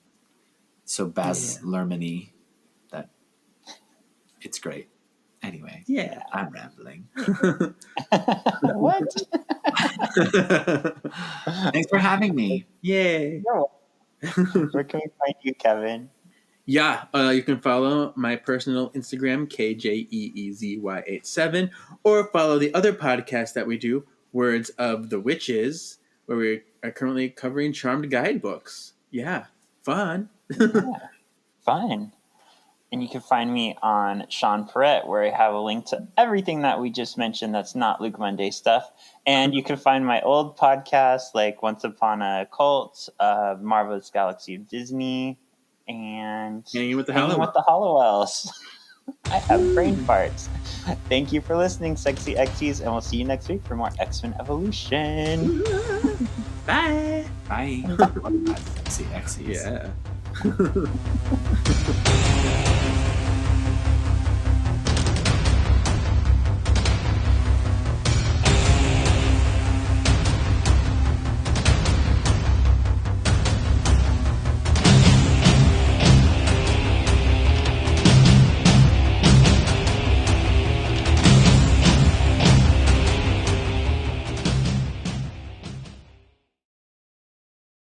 so Baz Luhrmann-y that it's great. Anyway, Yeah. I'm rambling. What? Thanks for having me. Yay. Where can we find you, Kevin? Yeah, you can follow my personal Instagram, KJEEZY87, or follow the other podcast that we do, Words of the Witches, where we are currently covering Charmed guidebooks. Yeah, fun. Fun. And you can find me on Sean Perrette, where I have a link to everything that we just mentioned that's not Luke Monday stuff. And you can find my old podcasts like Once Upon a Cult, Marvelous Galaxy of Disney, and Hanging with the Hanging with the Hollowells. I have brain farts. Thank you for listening, Sexy Xyz, and we'll see you next week for more X-Men Evolution. Bye. Bye. See, Xyz. Yeah.